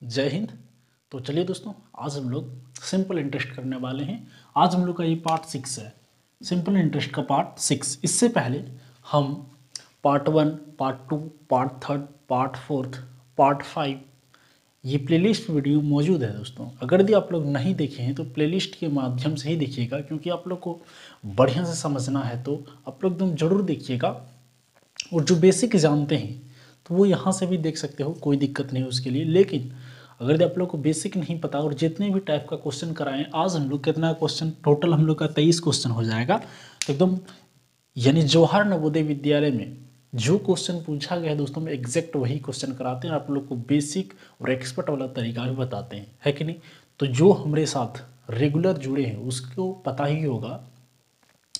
जय हिंद। तो चलिए दोस्तों, आज हम लोग सिंपल इंटरेस्ट करने वाले हैं। आज हम लोग का ये पार्ट 6 है, सिंपल इंटरेस्ट का पार्ट 6। इससे पहले हम part 1, part 2, part 3, part 4, part 5 ये प्लेलिस्ट वीडियो मौजूद है दोस्तों। अगर यदि आप लोग नहीं देखे हैं तो प्लेलिस्ट के माध्यम से ही देखिएगा, क्योंकि आप लोग को बढ़िया से समझना है तो आप लोग एकदम ज़रूर देखिएगा। और जो बेसिक जानते हैं तो वो यहाँ से भी देख सकते हो, कोई दिक्कत नहीं है उसके लिए। लेकिन अगर आप लोग को बेसिक नहीं पता और जितने भी टाइप का क्वेश्चन कराएं, आज हम लोग कितना क्वेश्चन टोटल हम लोग का 23 क्वेश्चन हो जाएगा। तो एकदम यानी जवाहर नवोदय विद्यालय में जो क्वेश्चन पूछा गया है दोस्तों, में एग्जैक्ट वही क्वेश्चन कराते हैं। आप लोग को बेसिक और एक्सपर्ट वाला तरीका भी बताते हैं, है कि नहीं। तो जो हमारे साथ रेगुलर जुड़े हैं उसको पता ही होगा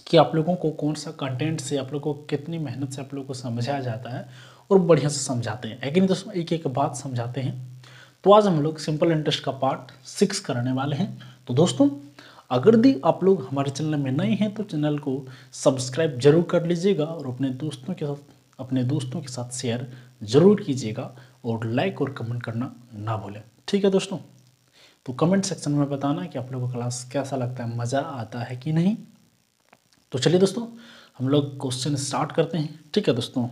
कि आप लोगों को कौन सा कंटेंट से आप लोगों को कितनी मेहनत से आप लोगों को समझाया जाता है और बढ़िया से समझाते हैं, है कि नहीं दोस्तों। एक एक बात समझाते हैं। तो आज हम लोग सिंपल इंटरेस्ट का पार्ट 6 करने वाले हैं। तो दोस्तों, अगर भी आप लोग हमारे चैनल में नए हैं तो चैनल को सब्सक्राइब जरूर कर लीजिएगा और अपने दोस्तों के साथ शेयर जरूर कीजिएगा और लाइक और कमेंट करना ना भूलें, ठीक है दोस्तों। तो कमेंट सेक्शन में बताना कि आप लोगों को क्लास कैसा लगता है, मज़ा आता है कि नहीं। तो चलिए दोस्तों, हम लोग क्वेश्चन स्टार्ट करते हैं, ठीक है दोस्तों।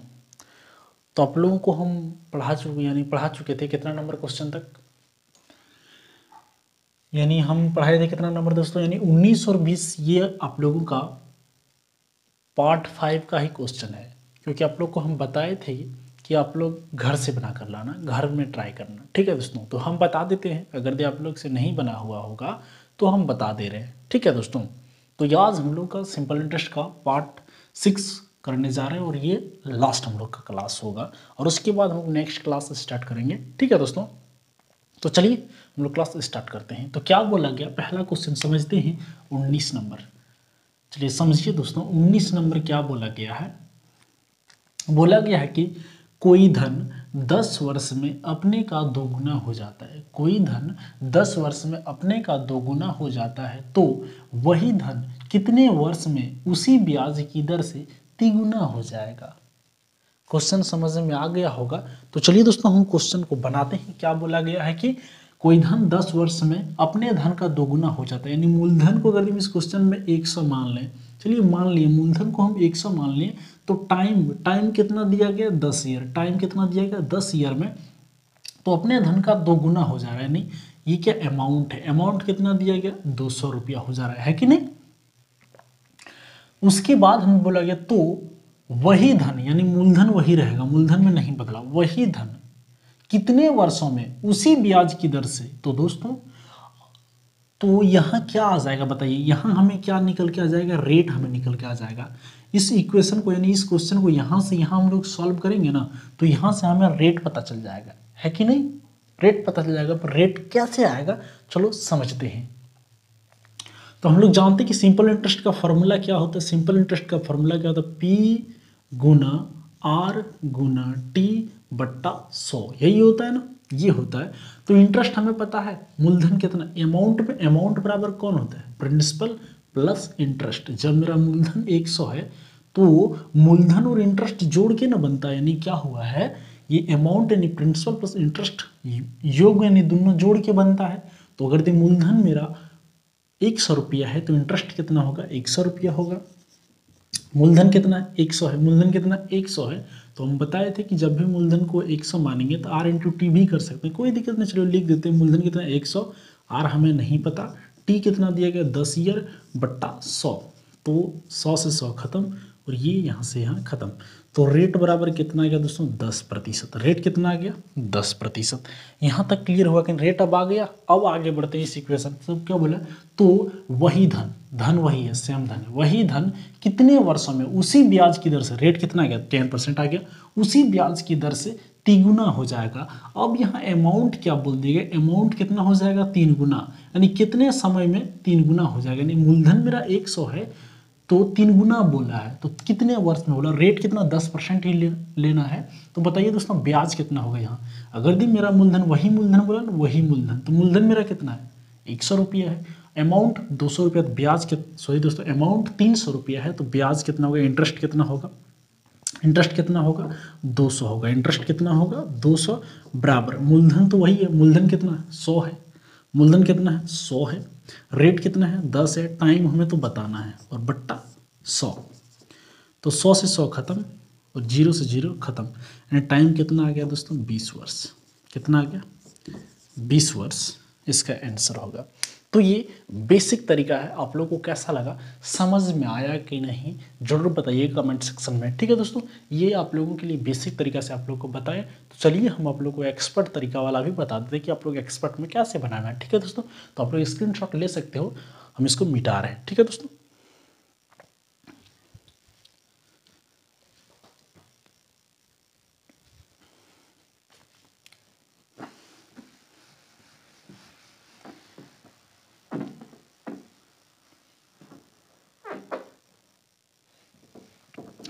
तो आप लोगों को हम पढ़ा चुके थे कितना नंबर क्वेश्चन तक, यानी हम पढ़ाए थे कितना नंबर दोस्तों, यानी 19 और 20। ये आप लोगों का पार्ट 5 का ही क्वेश्चन है, क्योंकि आप लोग को हम बताए थे कि आप लोग घर से बना कर लाना, घर में ट्राई करना, ठीक है दोस्तों। तो हम बता देते हैं, अगर आप लोग से नहीं बना हुआ होगा तो हम बता दे रहे हैं, ठीक है दोस्तों। तो आज हम लोग का सिंपल इंटरेस्ट का पार्ट 6 करने जा रहे हैं और ये लास्ट हम लोग का क्लास होगा और उसके बाद हम नेक्स्ट क्लास स्टार्ट करेंगे, ठीक है दोस्तों। तो चलिए हम लोग क्लास स्टार्ट करते हैं। तो क्या बोला गया, पहला क्वेश्चन समझते हैं 19 नंबर। चलिए समझिए दोस्तों, 19 नंबर क्या बोला गया है। बोला गया है कि कोई धन 10 वर्ष में अपने का दोगुना हो जाता है। कोई धन 10 वर्ष में अपने का दोगुना हो जाता है तो वही धन कितने वर्ष में उसी ब्याज की दर से तिगुना हो जाएगा। क्वेश्चन समझ में आ गया होगा। तो चलिए दोस्तों, हम क्वेश्चन को बनाते हैं। क्या बोला गया है कि कोई धन 10 वर्ष में अपने धन का दोगुना हो जाता है, यानी मूलधन को अगर हम इस क्वेश्चन में 100 मान लें, चलिए मान लिए मूलधन को हम 100 मान लें, तो टाइम कितना दिया गया, 10 ईयर। टाइम कितना दिया गया, 10 ईयर में, तो अपने धन का दोगुना हो जा रहा है। यानी ये क्या अमाउंट है, अमाउंट कितना दिया गया, 200 रुपया हो जा रहा है कि नहीं। उसके बाद हमें बोला गया तो वही धन, यानी मूलधन वही रहेगा, मूलधन में नहीं बदला, वही धन कितने वर्षों में उसी ब्याज की दर से। तो दोस्तों, तो यहाँ क्या आ जाएगा बताइए, यहाँ हमें क्या निकल के आ जाएगा, रेट हमें निकल के आ जाएगा। इस इक्वेशन को यानी इस क्वेश्चन को यहाँ से यहाँ हम लोग सॉल्व करेंगे ना, तो यहाँ से हमें रेट पता चल जाएगा, है कि नहीं। रेट पता चल जाएगा, पर रेट कैसे आएगा चलो समझते हैं। तो हम लोग जानते हैं कि सिंपल इंटरेस्ट का फॉर्मूला क्या होता है। सिंपल इंटरेस्ट का फॉर्मूला क्या होता है, P गुना R गुना T बट्टा 100, यही होता है ना, ये होता है। तो इंटरेस्ट हमें पता है, मूलधन कितना, अमाउंट में अमाउंट बराबर कौन होता है, प्रिंसिपल प्लस इंटरेस्ट। जब मेरा मूलधन 100 है तो मूलधन और इंटरेस्ट जोड़ के ना बनता है, यानी क्या हुआ है, ये अमाउंट यानी प्रिंसिपल प्लस इंटरेस्ट योग यानी दोनों जोड़ के बनता है। तो अगर मूलधन मेरा 100 रुपया है तो इंटरेस्ट कितना होगा, 100 रुपया होगा। मूलधन कितना है, 100 है, मूलधन कितना 100 है। तो हम बताए थे कि जब भी मूलधन को 100 मानेंगे तो R इंटू टी भी कर सकते हैं, कोई दिक्कत नहीं। चलो लिख देते हैं, मूलधन कितना 100, R हमें नहीं पता, टी कितना दिया गया 10 ईयर बट्टा 100, तो 100 से 100 खत्म और ये यहाँ से यहाँ खत्म। तो रेट बराबर कितना आ गया दोस्तों, 10%। रेट कितना आ गया, 10%। यहाँ तक क्लियर हुआ कि रेट अब आ गया। अब आगे बढ़ते हैं इस इक्वेशन। सब क्या बोला, तो वही धन, धन वही है, सेम धन है, वही धन कितने वर्षों में उसी ब्याज की दर से, रेट कितना आ गया 10% आ गया, उसी ब्याज की दर से तिगुना हो जाएगा। अब यहाँ अमाउंट क्या बोल दिया गया, अमाउंट कितना हो जाएगा 3 गुना, यानी कितने समय में 3 गुना हो जाएगा। यानी मूलधन मेरा 100 है तो 3 गुना बोला है, तो कितने वर्ष में बोला, रेट कितना 10% ही लेना है। तो बताइए दोस्तों, ब्याज कितना होगा यहाँ, अगर भी मेरा मूलधन वही मूलधन बोला ना, वही मूलधन, तो मूलधन मेरा कितना है 100 रुपया है, अमाउंट 200 रुपया, ब्याज के सॉरी दोस्तों अमाउंट 300 रुपया है, तो ब्याज कितना होगा, इंटरेस्ट कितना होगा इंटरेस्ट कितना होगा 200 होगा, इंटरेस्ट कितना होगा 200 बराबर मूलधन तो वही है, मूलधन कितना है 100 है, मूलधन कितना है 100 है, रेट कितना है 10 है, टाइम हमें तो बताना है और बट्टा 100। तो 100 से 100 खत्म और 0 से 0 खत्म, यानी टाइम कितना आ गया दोस्तों 20 वर्ष। कितना आ गया 20 वर्ष इसका आंसर होगा। तो ये बेसिक तरीका है, आप लोगों को कैसा लगा, समझ में आया कि नहीं जरूर बताइए कमेंट सेक्शन में। ठीक है दोस्तों, ये आप लोगों के लिए बेसिक तरीका से आप लोगों को बताएं। तो चलिए हम आप लोगों को एक्सपर्ट तरीका वाला भी बता देते हैं कि आप लोग एक्सपर्ट में कैसे बनाना है। ठीक है दोस्तों, तो आप लोग स्क्रीनशॉट ले सकते हो, हम इसको मिटा रहे हैं। ठीक है दोस्तों,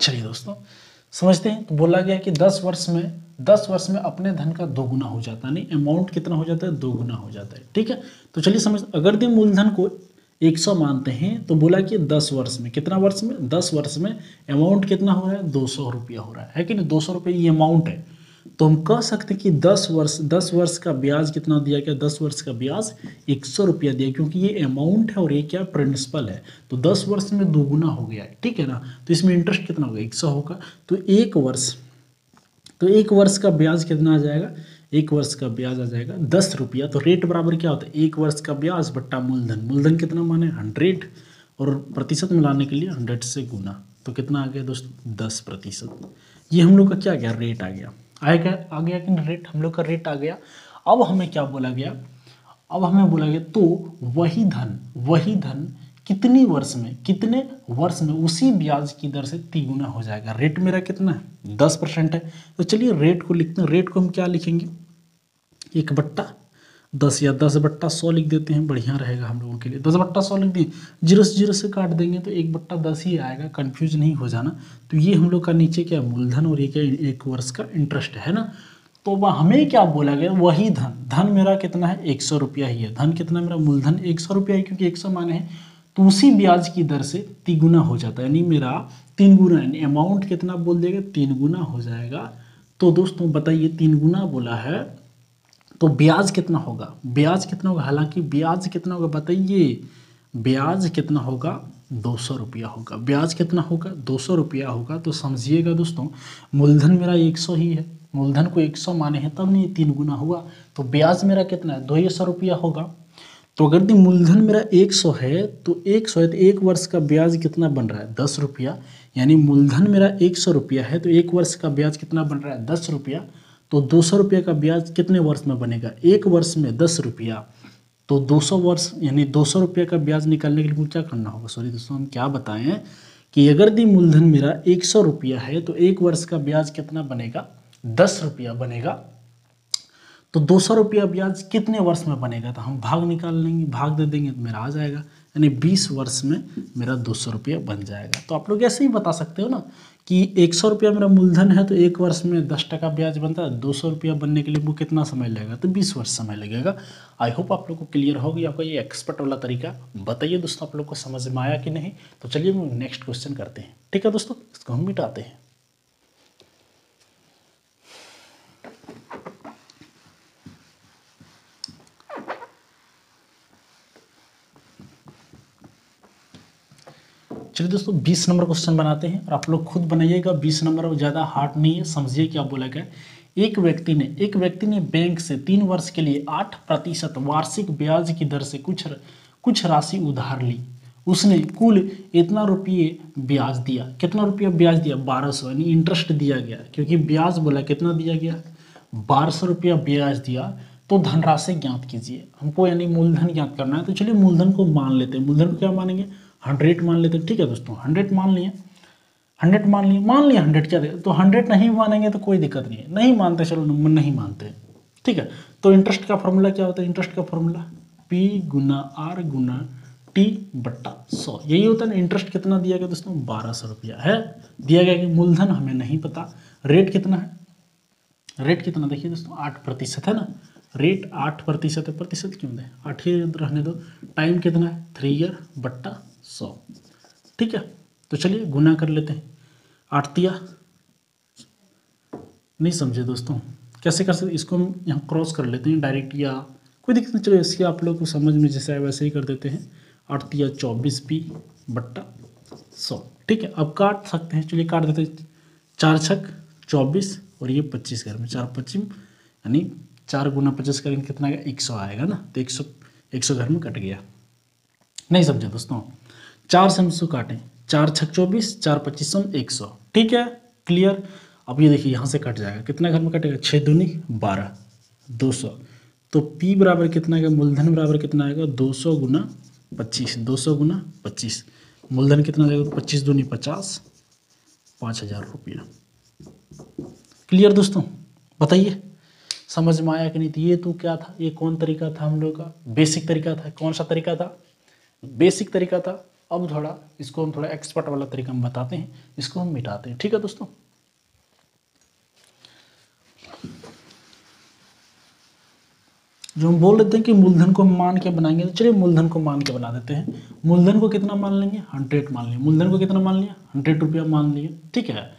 चलिए दोस्तों समझते हैं। तो बोला गया कि 10 वर्ष में अपने धन का दोगुना हो जाता है, नहीं अमाउंट कितना हो जाता है दोगुना हो जाता है। ठीक है, तो चलिए समझ, अगर दिन मूलधन को 100 मानते हैं तो बोला कि 10 वर्ष में, कितना वर्ष में 10 वर्ष में अमाउंट कितना हो रहा है 200 रुपया हो रहा है कि नहीं, 200 रुपये ये अमाउंट है। तो हम कह सकते हैं कि 10 वर्ष का ब्याज कितना दिया गया, 10 वर्ष का ब्याज 100 रुपया दिया, क्योंकि ये अमाउंट है और ये क्या प्रिंसिपल है। तो 10 वर्ष में दोगुना हो गया है, ठीक है ना। तो इसमें इंटरेस्ट कितना होगा 100 होगा। तो एक वर्ष का ब्याज कितना आ जाएगा, एक वर्ष का ब्याज आ जाएगा 10 रुपया। तो रेट बराबर क्या होता है, एक वर्ष का ब्याज बट्टा मूलधन, मूलधन कितना माने 100 और प्रतिशत मिलाने के लिए 100 से गुना। तो कितना आ गया दोस्तों 10%। ये हम लोग का क्या गया रेट आ गया, आ गया कि रेट, हम लोग का रेट आ गया। अब हमें क्या बोला गया, अब हमें बोला गया तो वही धन कितने वर्ष में उसी ब्याज की दर से तिगुना हो जाएगा। रेट मेरा कितना है 10% है। तो चलिए रेट को लिखते हैं, रेट को हम क्या लिखेंगे 1/10 या 10/100 लिख देते हैं, बढ़िया रहेगा हम लोगों के लिए। 10/100 लिख दिए, 0 से काट देंगे तो 1/10 ही आएगा, कंफ्यूज नहीं हो जाना। तो ये हम लोग का नीचे क्या मूलधन और ये क्या एक वर्ष का इंटरेस्ट है ना। तो हमें क्या बोला गया, वही धन मेरा कितना है 100 रुपया ही है। धन कितना मेरा मूलधन 100 रुपया है, क्योंकि 100 माने हैं तो उसी ब्याज की दर से तिगुना हो जाता है, यानी मेरा 3 गुना, यानी अमाउंट कितना बोल देगा 3 गुना हो जाएगा। तो दोस्तों बताइए 3 गुना बोला है तो ब्याज कितना होगा, ब्याज कितना होगा, हालांकि ब्याज कितना होगा बताइए, ब्याज कितना होगा 200 रुपया होगा। ब्याज कितना होगा 200 रुपया होगा। तो समझिएगा दोस्तों मूलधन मेरा 100 ही है, मूलधन को 100 माने हैं तब नहीं 3 गुना हुआ। तो ब्याज मेरा कितना है 200 रुपया होगा। तो अगर मूलधन मेरा 100 है तो 100 है तो एक वर्ष का ब्याज कितना बन रहा है 10 रुपया, यानी मूलधन मेरा 100 रुपया है तो एक वर्ष का ब्याज कितना बन रहा है 10 रुपया। तो 200 रुपये का ब्याज कितने वर्ष में बनेगा, एक वर्ष में 10 रुपया। तो 200 वर्ष यानी 200 रुपये का ब्याज निकालने के लिए मुझे क्या करना होगा, सॉरी दोस्तों हम क्या बताएं कि अगर मूलधन मेरा 100 रुपया है तो एक वर्ष का ब्याज कितना बनेगा 10 रुपया बनेगा। तो 200 रुपया ब्याज कितने वर्ष में बनेगा, तो हम भाग निकाल लेंगे, भाग दे देंगे तो मेरा आ जाएगा, यानी 20 वर्ष में मेरा 200 रुपया बन जाएगा। तो आप लोग ऐसे ही बता सकते हो ना कि 100 रुपया मेरा मूलधन है तो एक वर्ष में 10% ब्याज बनता है, 200 रुपया बनने के लिए वो कितना समय लगेगा, तो 20 वर्ष समय लगेगा। आई होप आप लोग को क्लियर होगी, आपका ये एक्सपर्ट वाला तरीका। बताइए दोस्तों आप लोग को समझ में आया कि नहीं। तो चलिए नेक्स्ट क्वेश्चन करते हैं। ठीक है दोस्तों, इसको हम मिटाते हैं। चलिए दोस्तों 20 नंबर क्वेश्चन बनाते हैं और आप लोग खुद बनाइएगा। 20 नंबर ज़्यादा हार्ड नहीं है, समझिए क्या बोला गया। एक व्यक्ति ने बैंक से 3 वर्ष के लिए 8% वार्षिक ब्याज की दर से कुछ राशि उधार ली। उसने कुल इतना रुपये ब्याज दिया, कितना रुपया ब्याज दिया 1200, यानी इंटरेस्ट दिया गया, क्योंकि ब्याज बोला कितना दिया गया 1200 रुपया ब्याज दिया। तो धनराशि ज्ञात कीजिए, हमको यानी मूलधन ज्ञात करना है। तो चलिए मूलधन को मान लेते हैं, मूलधन को क्या मानेंगे 100 मान लेते हैं। ठीक है दोस्तों 100 मान लिया, 100 मान लिया 100 क्या देगा, तो 100 नहीं मानेंगे तो कोई दिक्कत नहीं है, नहीं मानते चलो नंबर नहीं मानते, ठीक है। तो इंटरेस्ट का फॉर्मूला क्या होता है, इंटरेस्ट का फॉर्मूला P गुना R गुना T/100, यही होता है ना। इंटरेस्ट कितना दिया गया दोस्तों 1200 रुपया है दिया गया, कि मूलधन हमें नहीं पता। रेट कितना है, रेट कितना देखिए दोस्तों 8% है ना, रेट 8% है, प्रतिशत क्यों दें 8 ही रहने दो। टाइम कितना है 3 ईयर बट्टा 100, ठीक है। तो चलिए गुना कर लेते हैं, 8 तिया नहीं समझे दोस्तों, कैसे कर सकते, इसको हम यहाँ क्रॉस कर लेते हैं डायरेक्ट, या कोई दिक्कत नहीं, चलो इसके आप लोग को समझ में जैसे आए वैसे ही कर देते हैं। 8 या 24p बट्टा 100, ठीक है। अब काट सकते हैं, चलिए काट देते हैं। 4 छक 24 और ये 25 घर में 4 25, यानी 4 गुना 25 करेंगे कितना आएगा, 100 आएगा ना। तो 100 घर में कट गया। नहीं समझे दोस्तों, 4 से हम इसको काटें, 4 छक 24, 4 25 100, ठीक है, क्लियर। अब ये देखिए यहाँ से कट जाएगा, कितना घर में कटेगा, 6 दूनी 12, 200। तो P बराबर कितना आएगा, मूलधन बराबर कितना आएगा, 200 गुना 25, 200 गुना 25, मूलधन कितना आएगा, 25 दूनी 50, 5000 रुपया। क्लियर दोस्तों, बताइए समझ में आया कि नहीं। तो ये तो क्या था, ये कौन तरीका था हम लोग का, बेसिक तरीका था। कौन सा तरीका था, बेसिक तरीका था। अब थोड़ा इसको हम थोड़ा एक्सपर्ट वाला तरीका हम बताते हैं, इसको हम मिटाते हैं, ठीक है दोस्तों। जो हम बोल लेते हैं कि मूलधन को हम मान के बनाएंगे, तो चलिए मूलधन को मान के बना देते हैं। मूलधन को कितना मान लेंगे, 100 मान लिया। मूलधन को कितना मान लिया, 100 रुपया मान लिया, ठीक है।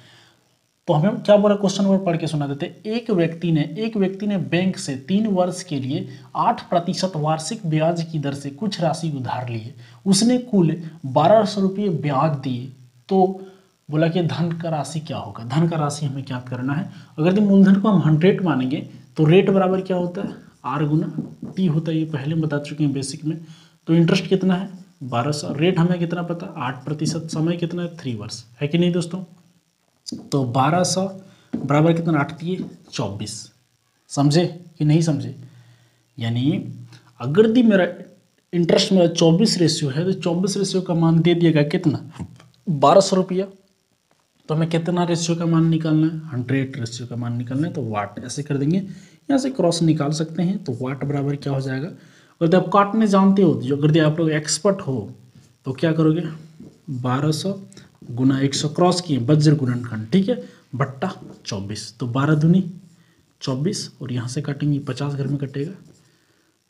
तो हमें क्या बोला, क्वेश्चन नंबर पढ़ के सुना देते हैं। एक व्यक्ति ने बैंक से 3 वर्ष के लिए 8% वार्षिक ब्याज की दर से कुछ राशि उधार ली है। उसने कुल 1200 रुपये ब्याज दिए। तो बोला कि धन का राशि क्या होगा, धन का राशि हमें क्या करना है। अगर जो मूलधन को हम 100 मानेंगे तो रेट बराबर क्या होता है, R गुना T होता है। ये पहले हम बता चुके हैं बेसिक में। तो इंटरेस्ट कितना है 1200, रेट हमें कितना पता 8%, समय कितना है 3 वर्ष, है कि नहीं दोस्तों। तो 1200 बराबर कितना, 8 दिए 24, समझे कि नहीं समझे। यानी अगर दी मेरा इंटरेस्ट मेरा 24 रेशियो है, तो 24 रेशियो का मान दे दिएगा कितना, 1200 रुपया। तो हमें कितना रेशियो का मान निकालना है, 100 रेशियो का मान निकालना है। तो वाट ऐसे कर देंगे, यहाँ से क्रॉस निकाल सकते हैं। तो वाट बराबर क्या हो जाएगा, अगर आप काटने जानते हो, जो अगर आप लोग एक्सपर्ट हो तो क्या करोगे, 1200 गुना 100 क्रॉस किए, वज्र गुणनखंड, ठीक है, बट्टा 24। तो 12 दूनी 24 और यहाँ से काटेंगे 50 घर में कटेगा।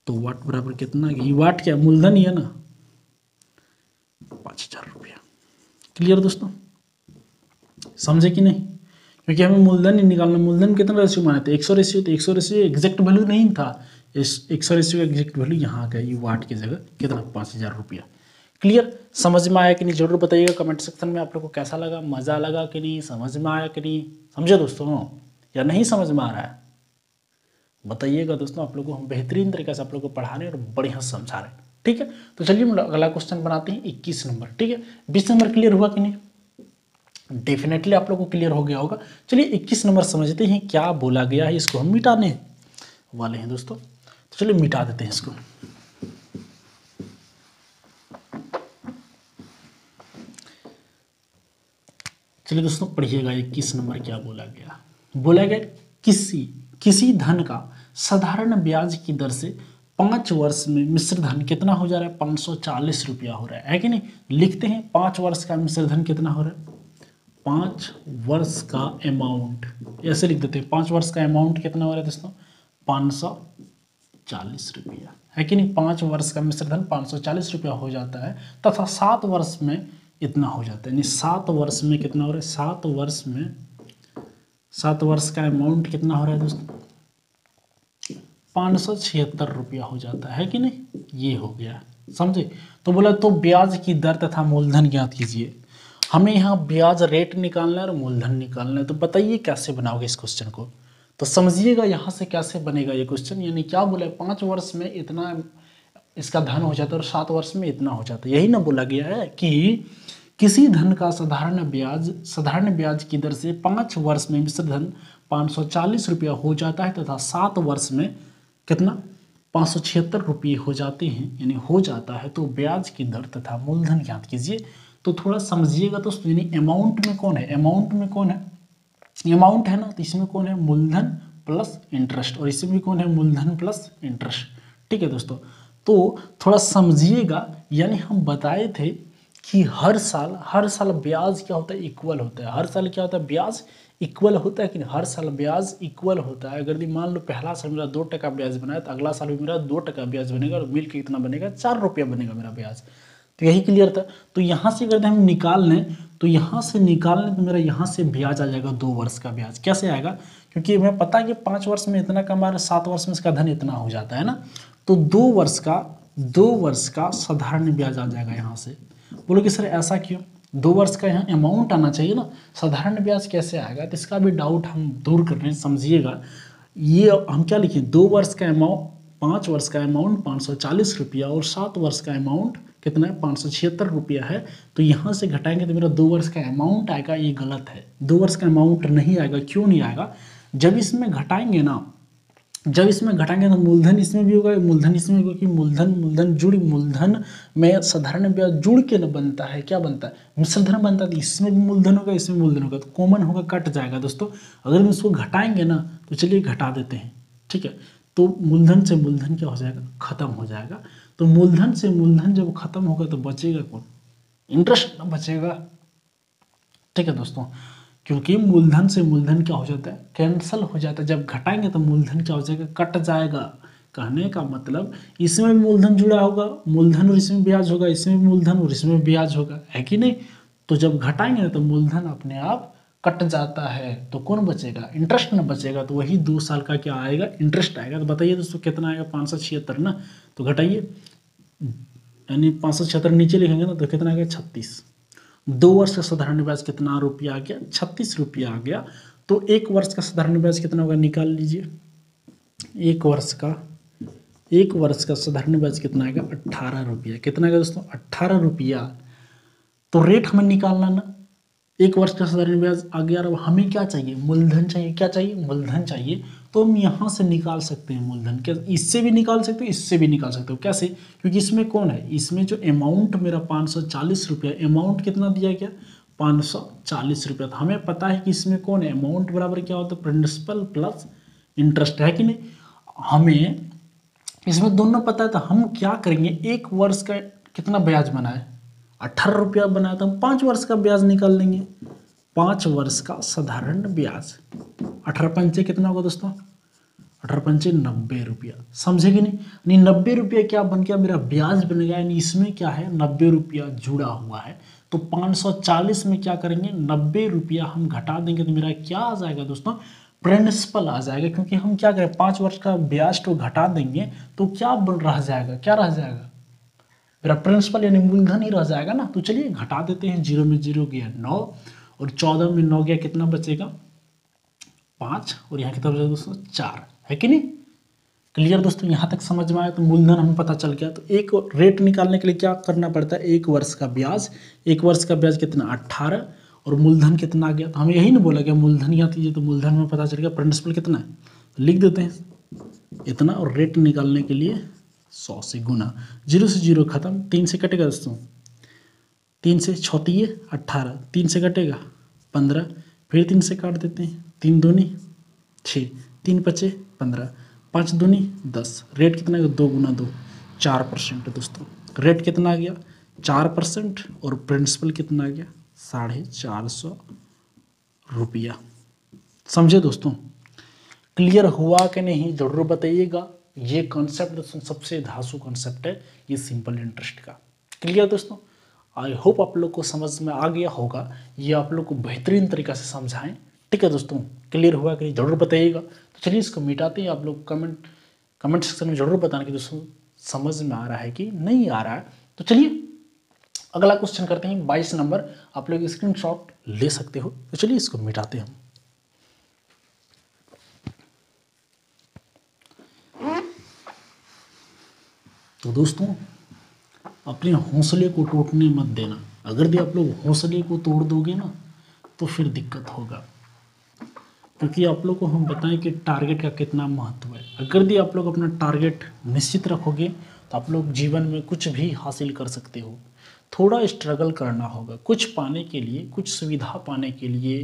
तो वाट बराबर कितना, ये वाट क्या मूलधन ही है ना, 5000 रुपया। क्लियर दोस्तों, समझे कि नहीं। क्योंकि हमें मूलधन ही निकालना, मूलधन कितना रेशियो माने थे 100 रेशियो, तो 100 रेशियो एग्जैक्ट वैल्यू नहीं था, इस 100 रेशियो एग्जैक्ट वैल्यू यहाँ आ गया, ये वाट की जगह कितना 5000 रुपया। क्लियर, समझ में आया कि नहीं, जरूर बताइएगा कमेंट सेक्शन में आप लोग को कैसा लगा, मज़ा लगा कि नहीं, समझ में आया कि नहीं, समझे दोस्तों, या नहीं समझ में आ रहा है बताइएगा दोस्तों। आप लोग को हम बेहतरीन तरीके से आप लोग को पढ़ा रहे हैं और बढ़िया समझा रहे हैं, ठीक है। तो चलिए हम अगला क्वेश्चन बनाते हैं 21 नंबर, ठीक है। 20 नंबर क्लियर हुआ कि नहीं, डेफिनेटली आप लोग को क्लियर हो गया होगा। चलिए 21 नंबर समझते हैं क्या बोला गया है, इसको हम मिटाने वाले हैं दोस्तों। तो चलिए मिटा देते हैं इसको। चलिए दोस्तों पढ़िएगा 21 नंबर क्या बोला गया। बोला गया किसी धन का साधारण ब्याज की दर से 5 वर्ष में मिश्र धन कितना हो जा रहा है, 540 रुपया हो रहा है कि नहीं। लिखते हैं 5 वर्ष का मिश्र धन कितना हो रहा है, 5 वर्ष का अमाउंट, ऐसे लिख देते हैं 5 वर्ष का अमाउंट कितना हो रहा है दोस्तों, 540 रुपया, है कि नहीं। 5 वर्ष का मिश्र धन 540 रुपया हो जाता है, तथा 7 वर्ष में इतना हो जाता है, यानी 7 वर्ष में कितना हो रहा है, 7 वर्ष का अमाउंट कितना हो रहा है दोस्तों, 576 रुपया हो जाता है कि नहीं। ये हो गया, समझे। तो बोला तो ब्याज की दर तथा मूलधन ज्ञात कीजिए। हमें यहाँ ब्याज रेट निकालना है और मूलधन निकालना है। तो बताइए कैसे बनाओगे इस क्वेश्चन को, तो समझिएगा यहाँ से कैसे बनेगा ये क्वेश्चन। यानी क्या बोला, 5 वर्ष में इतना इसका धन हो जाता है और 7 वर्ष में इतना हो जाता है। यही ना बोला गया है कि किसी धन का साधारण ब्याज की दर से 5 वर्ष में मिश्र धन 540 रुपया हो जाता है, तथा 7 वर्ष में कितना 576 रुपये हो जाते हैं, यानी हो जाता है। तो ब्याज की दर तथा मूलधन ज्ञात कीजिए। तो थोड़ा समझिएगा दोस्तों, यानी अमाउंट में कौन है, अमाउंट में कौन है, अमाउंट है ना, तो इसमें कौन है, मूलधन प्लस इंटरेस्ट, और इसमें भी कौन है, मूलधन प्लस इंटरेस्ट, ठीक है दोस्तों। तो थोड़ा समझिएगा, यानी हम बताए थे कि हर साल ब्याज क्या होता है, इक्वल होता है। हर साल क्या होता है, ब्याज इक्वल होता है कि हर साल ब्याज इक्वल होता है। अगर मान लो पहला साल मेरा 2 टका ब्याज बना है, तो अगला साल भी मेरा 2 टका ब्याज बनेगा, और मिल के कितना बनेगा, 4 रुपया बनेगा मेरा ब्याज। तो यही क्लियर था। तो यहाँ से अगर हम निकाल लें तो यहाँ से निकाल लें तो मेरा यहाँ से ब्याज आ जाएगा 2 वर्ष का ब्याज। कैसे आएगा? क्योंकि हमें पता है कि 5 वर्ष में इतना कमा रहे, 7 वर्ष में इसका धन इतना हो जाता है ना। तो 2 वर्ष का साधारण ब्याज आ जाएगा यहाँ से। बोलो कि सर ऐसा क्यों? 2 वर्ष का यहाँ अमाउंट आना चाहिए ना, साधारण ब्याज कैसे आएगा? तो इसका भी डाउट हम दूर कर रहे हैं, समझिएगा। ये हम क्या लिखें, 2 वर्ष का अमाउंट, 5 वर्ष का अमाउंट 540 रुपया और 7 वर्ष का अमाउंट कितना है, 576 रुपया है। तो यहाँ से घटाएंगे तो मेरा 2 वर्ष का अमाउंट आएगा। ये गलत है, 2 वर्ष का अमाउंट नहीं आएगा। क्यों नहीं आएगा? जब इसमें घटाएंगे ना, जब इसमें घटाएंगे तो मूलधन इसमें भी होगा, मूलधन इसमें होगा, कि मूलधन में साधारण ब्याज जुड़ के न बनता है, क्या बनता है, मिश्र धन बनता है। तो इसमें भी मूलधन होगा, इसमें मूलधन होगा, तो कॉमन होगा, कट जाएगा दोस्तों। अगर हम इसको घटाएंगे ना तो चलिए घटा देते हैं, ठीक है। तो मूलधन से मूलधन क्या हो जाएगा, खत्म हो जाएगा। तो मूलधन से मूलधन जब खत्म होगा तो बचेगा कौन, इंटरेस्ट ना बचेगा, ठीक है दोस्तों। क्योंकि मूलधन से मूलधन क्या हो जाता है, कैंसल हो जाता है। जब घटाएंगे तो मूलधन क्या हो जाएगा, कट जाएगा। कहने का मतलब इसमें भी मूलधन जुड़ा होगा, मूलधन और इसमें ब्याज होगा, इसमें भी मूलधन और इसमें ब्याज होगा, है कि नहीं। तो जब घटाएंगे ना तो मूलधन अपने आप कट जाता है, तो कौन बचेगा, इंटरेस्ट ना बचेगा। तो वही 2 साल का क्या आएगा, इंटरेस्ट आएगा। तो बताइए दोस्तों कितना आएगा, 576 ना। तो घटाइए, यानी 576 नीचे लिखेंगे ना तो कितना आएगा, 36। 2 वर्ष का साधारण ब्याज कितना रुपया आ गया, 36 रुपया आ गया। तो 1 वर्ष का साधारण ब्याज कितना होगा, निकाल लीजिए। 1 वर्ष का साधारण ब्याज कितना आएगा, 18 रुपया। कितना आएगा दोस्तों, 18 रुपया। तो रेट हमें निकालना ना, 1 वर्ष का साधारण ब्याज आ गया। अब हमें क्या चाहिए, मूलधन चाहिए। क्या चाहिए, मूलधन चाहिए। तो हम यहाँ से निकाल सकते हैं मूलधन, क्या इससे भी निकाल सकते हो, इससे भी निकाल सकते हो। कैसे? क्योंकि इसमें कौन है, इसमें जो अमाउंट मेरा 540 रुपया, अमाउंट कितना दिया गया, 540 रुपया। तो हमें पता है कि इसमें कौन है, अमाउंट बराबर क्या होता है, प्रिंसिपल प्लस इंटरेस्ट, है कि नहीं। हमें इसमें दोनों पता है, तो हम क्या करेंगे, 1 वर्ष का कितना ब्याज बना है, 18 रुपया बनाया, तो हम 5 वर्ष का ब्याज निकाल लेंगे। 5 वर्ष का साधारण ब्याज, 18 पंचे कितना होगा दोस्तों, 18 पंचे 90 रुपया। समझे कि नहीं, यानी 90 रुपया क्या बन गया, मेरा ब्याज बन गया। यानी इसमें क्या है, 90 रुपया जुड़ा हुआ है। तो 540 में क्या करेंगे, 90 रुपया हम घटा देंगे तो मेरा क्या आ जाएगा दोस्तों, प्रिंसिपल आ जाएगा। क्योंकि हम क्या करें, 5 वर्ष का ब्याज तो घटा देंगे तो क्या रह जाएगा, क्या रह जाएगा, मेरा प्रिंसिपल यानी मूलधन ही रह जाएगा ना। तो चलिए घटा देते हैं, 0 में 0 गया 9 और 14 में 9 गया, कितना बचेगा 5, और यहाँ कितना बचेगा दोस्तों 4, है कि नहीं। क्लियर दोस्तों, यहाँ तक समझ में आया। तो मूलधन हमें पता चल गया। तो एक रेट निकालने के लिए क्या करना पड़ता है, 1 वर्ष का ब्याज, 1 वर्ष का ब्याज कितना 18 और मूलधन कितना आ गया। तो हमें यही नहीं बोला गया मूलधन यहाँ दीजिए, तो मूलधन में पता चल गया, प्रिंसिपल कितना है तो लिख देते हैं इतना, और रेट निकालने के लिए 100 से गुना, 0 से 0 खत्म, 3 से कटेगा दोस्तों, 3 से 6 18, 3 से कटेगा 15, फिर 3 से काट देते हैं, 3 दूनी 6, 3 पचे 15, 5 दूनी 10। रेट कितना है, 2 गुना 2, 4% दोस्तों। रेट कितना आ गया 4%, और प्रिंसिपल कितना आ गया 450 रुपया। समझे दोस्तों, क्लियर हुआ कि नहीं, जरूर बताइएगा। ये कॉन्सेप्ट दोस्तों सबसे धांसू कॉन्सेप्ट है, ये सिंपल इंटरेस्ट का। क्लियर दोस्तों, आई होप आप लोग को समझ में आ गया होगा। ये आप लोग को बेहतरीन तरीक़ा से समझाएं, ठीक है दोस्तों। क्लियर हुआ कि नहीं, जरूर बताइएगा। तो चलिए इसको मिटाते हैं। आप लोग कमेंट सेक्शन में जरूर बताना कि दोस्तों समझ में आ रहा है कि नहीं आ रहा है। तो चलिए अगला क्वेश्चन करते हैं, 22 नंबर। आप लोग स्क्रीनशॉट ले सकते हो। तो चलिए इसको मिटाते हैं हम। तो दोस्तों अपने हौसले को टूटने मत देना। अगर भी आप लोग हौसले को तोड़ दोगे ना तो फिर दिक्कत होगा। क्योंकि आप लोग को हम बताएं कि टारगेट का कितना महत्व है। अगर भी आप लोग अपना टारगेट निश्चित रखोगे तो आप लोग जीवन में कुछ भी हासिल कर सकते हो। थोड़ा स्ट्रगल करना होगा, कुछ पाने के लिए, कुछ सुविधा पाने के लिए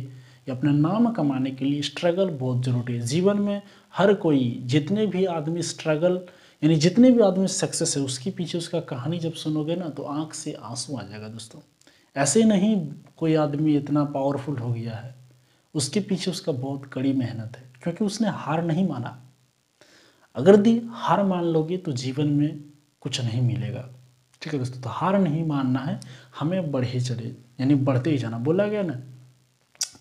या अपना नाम कमाने के लिए स्ट्रगल बहुत ज़रूरी है। जीवन में हर कोई, जितने भी आदमी स्ट्रगल, यानी जितने भी आदमी सक्सेस है, उसके पीछे उसका कहानी जब सुनोगे ना तो आँख से आंसू आ जाएगा दोस्तों। ऐसे नहीं कोई आदमी इतना पावरफुल हो गया है, उसके पीछे उसका बहुत कड़ी मेहनत है, क्योंकि उसने हार नहीं माना। अगर दी हार मान लोगे तो जीवन में कुछ नहीं मिलेगा, ठीक है दोस्तों, तो हार नहीं मानना है, हमें बढ़े चले, यानी बढ़ते ही जाना। बोला गया ना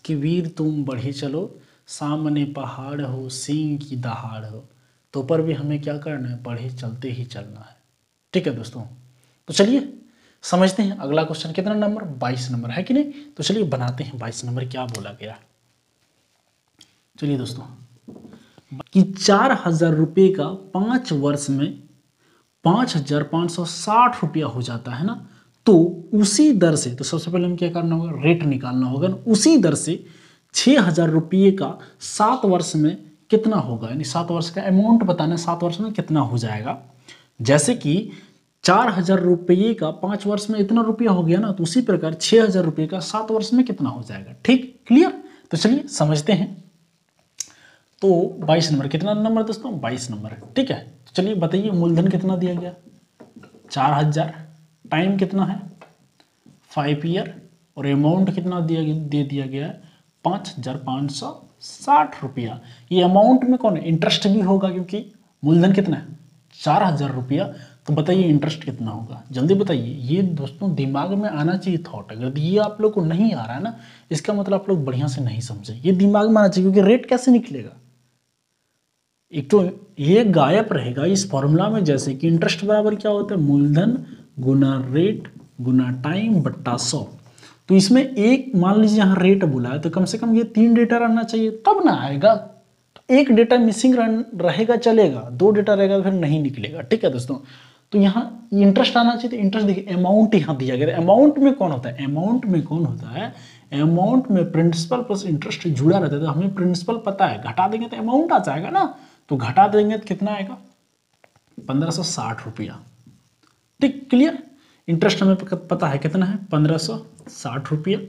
कि वीर तुम बढ़े चलो, सामने पहाड़ हो, सींग की दहाड़ हो, तो पर भी हमें क्या करना है, बढ़े चलते ही चलना है। ठीक है दोस्तों, तो चलिए समझते हैं अगला क्वेश्चन। कितना नंबर, 22 नंबर है कि नहीं। तो चलिए बनाते हैं 22 नंबर क्या बोला गया। चलिए दोस्तों, कि 4,000 रुपये का 5 वर्ष में 5,560 रुपया हो जाता है ना, तो उसी दर से, तो सबसे पहले हम क्या करना होगा, रेट निकालना होगा ना। उसी दर से 6,000 रुपये का 7 वर्ष में कितना होगा, यानी 7 वर्ष का अमाउंट बताना है, 7 वर्ष में कितना हो जाएगा। जैसे कि 4,000 रुपये का 5 वर्ष में इतना रुपया हो गया ना, तो उसी प्रकार 6,000 रुपये का 7 वर्ष में कितना हो जाएगा। ठीक, क्लियर। तो चलिए समझते हैं। तो 22 नंबर, कितना नंबर दोस्तों, 22 नंबर है। ठीक है, तो चलिए बताइए मूलधन कितना दिया गया, 4,000, टाइम कितना है 5 ईयर, और अमाउंट कितना दे दिया गया है 5,560 रुपया। ये अमाउंट में कौन है, इंटरेस्ट भी होगा, क्योंकि मूलधन कितना है 4,000 रुपया। तो बताइए इंटरेस्ट कितना होगा, जल्दी बताइए। ये दोस्तों दिमाग में आना चाहिए थॉट। अगर ये आप लोग को नहीं आ रहा है ना, इसका मतलब आप लोग बढ़िया से नहीं समझे। ये दिमाग में आना चाहिए, क्योंकि रेट कैसे निकलेगा, एक तो ये गायब रहेगा इस फॉर्मूला में। जैसे कि इंटरेस्ट बराबर क्या होता है, मूलधन गुना रेट गुना टाइम बट्टा 100। तो इसमें एक मान लीजिए यहाँ रेट बोला है, तो कम से कम ये 3 डेटा रहना चाहिए, तब ना आएगा। तो एक डेटा मिसिंग रहेगा चलेगा, 2 डेटा रहेगा तो फिर नहीं निकलेगा। ठीक है दोस्तों, तो यहाँ इंटरेस्ट आना चाहिए। तो इंटरेस्ट देखिए, अमाउंट यहाँ दिया गया। अमाउंट में कौन होता है, अमाउंट में कौन होता है, अमाउंट में प्रिंसिपल प्लस इंटरेस्ट जुड़ा रहता है। तो हमें प्रिंसिपल पता है, घटा देंगे तो अमाउंट आ जाएगा ना, तो घटा देंगे तो कितना आएगा 1,560 रुपया। ठीक, क्लियर। इंटरेस्ट हमें पता है कितना है 1,560 रुपया।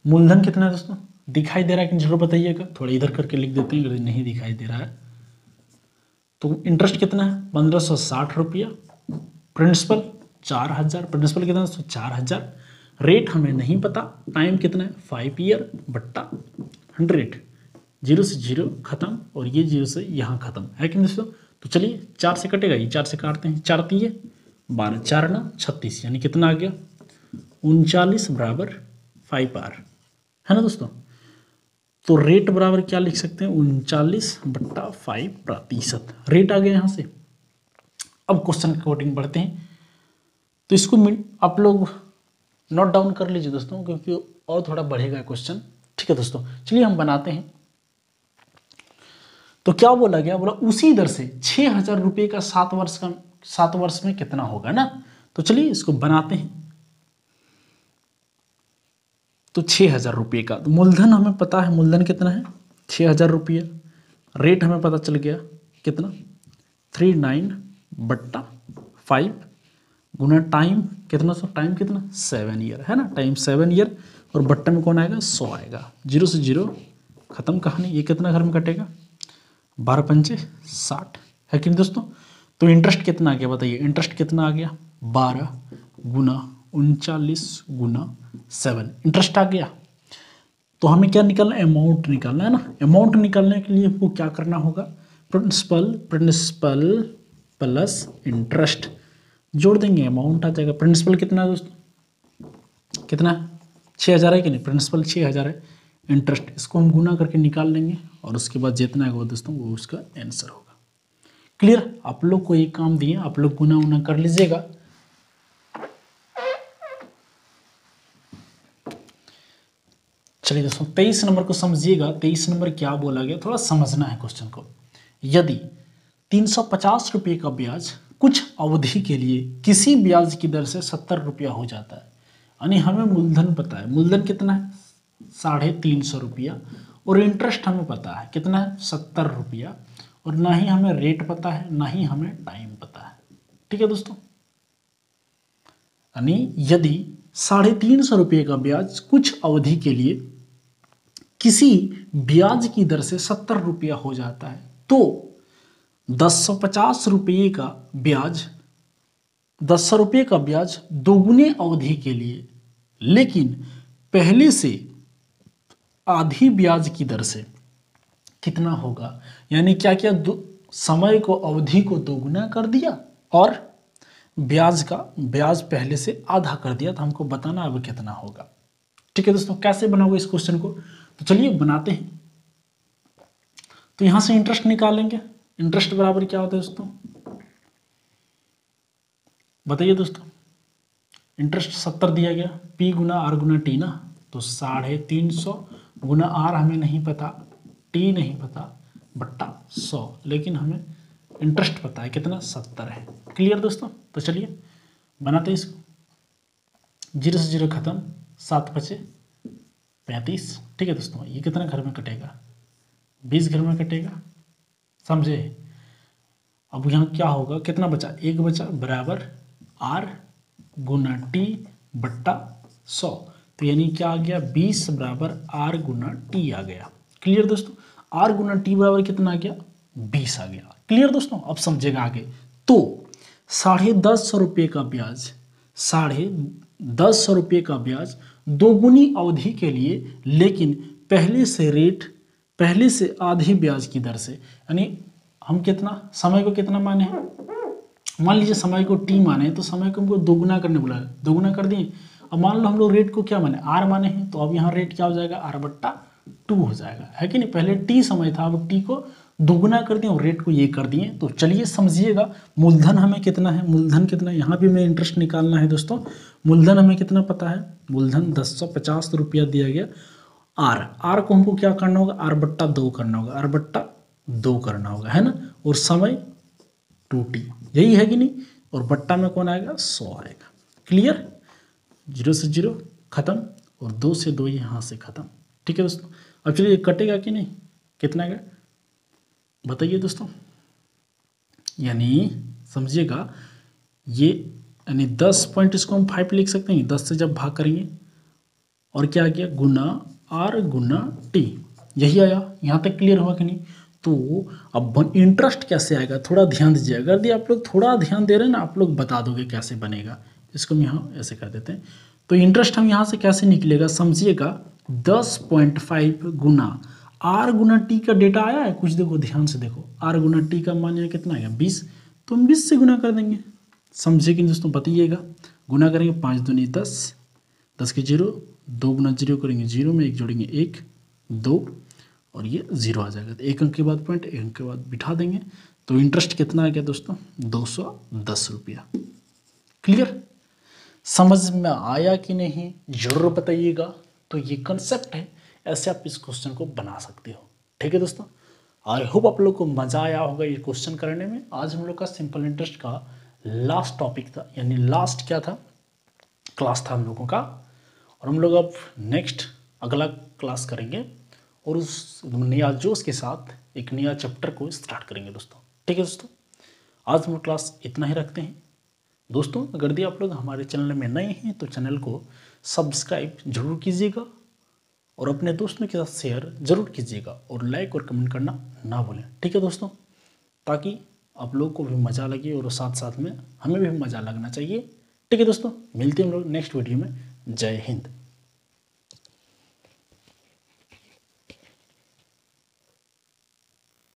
मूलधन कितना है दोस्तों, दिखाई दे रहा है कि जरूर बताइएगा, थोड़ा इधर करके लिख देते हैं अगर नहीं दिखाई दे रहा है। तो इंटरेस्ट कितना है 1,560 रुपया, प्रिंसिपल 4,000, प्रिंसिपल कितना है 4,000, रेट हमें नहीं पता, टाइम कितना है 5 ईयर बट्टा 100, 0 से 0 खत्म, और ये 0 से यहाँ खत्म है कि दोस्तों। तो चलिए 4 से कटेगा, ये 4 से काटते हैं, 4 3 12, 4 9 36, यानी कितना आ गया 39 बराबर 5 आर, है ना दोस्तों। तो रेट बराबर क्या लिख सकते हैं 39/5%, रेट आ गया यहाँ से। अब क्वेश्चन के अकॉर्डिंग बढ़ते हैं, तो इसको आप लोग नोट डाउन कर लीजिए दोस्तों, क्योंकि और थोड़ा बढ़ेगा क्वेश्चन। ठीक है दोस्तों, चलिए हम बनाते हैं। तो क्या बोला गया, बोला उसी दर से 6,000 रुपये का 7 वर्ष में कितना होगा ना। तो चलिए इसको बनाते हैं। तो 6,000 रुपये का, तो मूलधन हमें पता है, मूलधन कितना है 6,000 रुपये, रेट हमें पता चल गया कितना 39/5 गुना टाइम कितना, टाइम कितना 7 ईयर, है ना, टाइम 7 ईयर, और बट्टे में कौन आएगा 100 आएगा, 0 से 0 खत्म कहानी। ये कितना घर में कटेगा 12 पंचे 60, है कि नहीं दोस्तों। तो इंटरेस्ट कितना आ गया बताइए, इंटरेस्ट कितना आ गया 12 गुना 39 गुना 7, इंटरेस्ट आ गया। तो हमें क्या निकालना है, अमाउंट निकालना है ना। अमाउंट निकालने के लिए हमको क्या करना होगा, प्रिंसिपल प्लस इंटरेस्ट जोड़ देंगे, अमाउंट आ जाएगा। प्रिंसिपल कितना है दोस्तों, कितना 6,000 है कि नहीं, प्रिंसिपल 6,000 है, इंटरेस्ट इसको हम गुना करके निकाल लेंगे, और उसके बाद जितना है वो दोस्तों वो उसका आंसर होगा। क्लियर। आप लोग को एक काम दिए, आप लोग गुना उना कर लीजिएगा। चलिए दोस्तों 23 नंबर को समझिएगा। 23 नंबर क्या बोला गया, थोड़ा समझना है क्वेश्चन को। यदि 350 रुपये का ब्याज कुछ अवधि के लिए किसी ब्याज की दर से 70 रुपया हो जाता है, यानी हमें मूलधन पता है, मूलधन कितना है 350 रुपया, और इंटरेस्ट हमें पता है कितना है 70 रुपया, और ना ही हमें रेट पता है ना ही हमें टाइम पता है। ठीक है दोस्तों, यानी यदि 350 रुपये का ब्याज कुछ अवधि के लिए किसी ब्याज की दर से 70 रुपया हो जाता है, तो 1050 रुपये का ब्याज 100 रुपये का ब्याज दोगुने अवधि के लिए, लेकिन पहले से आधी ब्याज की दर से कितना होगा। यानी क्या किया, समय को, अवधि को दोगुना कर दिया, और ब्याज पहले से आधा कर दिया, तो हमको बताना अब कितना होगा। ठीक है दोस्तों, कैसे बनाओगे इस क्वेश्चन को, तो चलिए बनाते हैं। तो यहां से इंटरेस्ट निकालेंगे। इंटरेस्ट बराबर क्या होता है दोस्तों, बताइए दोस्तों। इंटरेस्ट 70 दिया गया, P गुना आर गुना टी ना, तो 350 गुना आर हमें नहीं पता, टी नहीं पता, बट्टा 100, लेकिन हमें इंटरेस्ट पता है कितना, 70 है। क्लियर दोस्तों, तो चलिए बनाते हैं इसको। 0 से 0 खत्म, 7 बचे 35। ठीक है दोस्तों, ये कितना घर में कटेगा, 20 घर में कटेगा, समझे। अब यहाँ क्या होगा, कितना बचा, 1 बचा, बराबर आर गुना टी बट्टा 100, तो यानी क्या आ गया, 20 बराबर आर गुना टी आ गया। क्लियर दोस्तों, आर गुना टी बराबर कितना आ गया, 20 आ गया। क्लियर दोस्तों, अब समझेगा आगे। तो 1050 रुपये का ब्याज, 1050 रुपये का ब्याज दोगुनी अवधि के लिए, लेकिन पहले से आधे ब्याज की दर से, यानी हम कितना समय को कितना माने हैं, मान लीजिए समय को टी माने हैं, तो समय को हमको दोगुना करने बोला है, दोगुना कर दिए। अब मान लो हम लोग रेट को क्या माने, आर माने हैं, तो अब यहाँ रेट क्या हो जाएगा, आर बट्टा 2 हो जाएगा, है कि नहीं। पहले टी समय था, अब टी को दोगुना कर दिए और रेट को ये कर दिए। तो चलिए समझिएगा, मूलधन हमें कितना है, मूलधन कितना है, यहाँ भी हमें इंटरेस्ट निकालना है दोस्तों। मूलधन हमें कितना पता है, मूलधन 1050 रुपया दिया गया। आर को हमको क्या करना होगा, आर बट्टा 2 करना होगा, आर बट्टा 2 करना होगा, है ना। और समय 2t, यही है कि नहीं, और बट्टा में कौन आएगा, 100 आएगा। क्लियर, 0 से 0 खत्म, और 2 से 2 यहाँ से खत्म। ठीक है दोस्तों, अब चलिए कटेगा कि नहीं, कितना आएगा बताइए दोस्तों। यानी समझिएगा, ये यानी 10 पॉइंट, इसको हम 5 लिख सकते हैं, 10 से जब भाग करेंगे, और क्या आ गया, गुना आर गुना टी, यही आया। यहाँ तक क्लियर हुआ कि नहीं। तो अब इंटरेस्ट कैसे आएगा, थोड़ा ध्यान दीजिए। अगर यदि आप लोग थोड़ा ध्यान दे रहे हैं ना, आप लोग बता दोगे कैसे बनेगा। इसको हम यहाँ ऐसे कर देते हैं। तो इंटरेस्ट हम यहाँ से कैसे निकलेगा, समझिएगा, 10.5 गुना आर गुना टी का डेटा आया है कुछ, देखो ध्यान से देखो, आर गुना टी का मान यहाँ कितना आएगा, 20, तो हम 20 से गुना कर देंगे। समझे कि दोस्तों, बताइएगा। गुना करेंगे 5 दूनी 10, 10 के 0, 2 गुना 0 करेंगे 0 में 1 जोड़ेंगे 1, 2, और ये 0 आ जाएगा। तो 1 अंक के बाद पॉइंट, 1 अंक के बाद बिठा देंगे। तो इंटरेस्ट कितना आ गया दोस्तों, 210 रुपया। क्लियर, समझ में आया कि नहीं, जरूर बताइएगा। तो ये कंसेप्ट है, ऐसे आप इस क्वेश्चन को बना सकते हो। ठीक है दोस्तों, आई होप आप लोग को मज़ा आया होगा ये क्वेश्चन करने में। आज हम लोग का सिंपल इंटरेस्ट का लास्ट टॉपिक था, यानी लास्ट क्या था, क्लास था हम लोगों का। और हम लोग अब नेक्स्ट अगला क्लास करेंगे, और उस नया जोश के साथ एक नया चैप्टर को स्टार्ट करेंगे दोस्तों। ठीक है दोस्तों, आज हम क्लास इतना ही रखते हैं दोस्तों। अगर यदि आप लोग हमारे चैनल में नए हैं तो चैनल को सब्सक्राइब जरूर कीजिएगा, और अपने दोस्तों के साथ शेयर जरूर कीजिएगा, और लाइक और कमेंट करना ना भूलें। ठीक है दोस्तों, ताकि आप लोग को भी मज़ा लगे और साथ साथ में हमें भी मज़ा लगना चाहिए। ठीक है दोस्तों, मिलते हैं हम लोग नेक्स्ट वीडियो में। जय हिंद।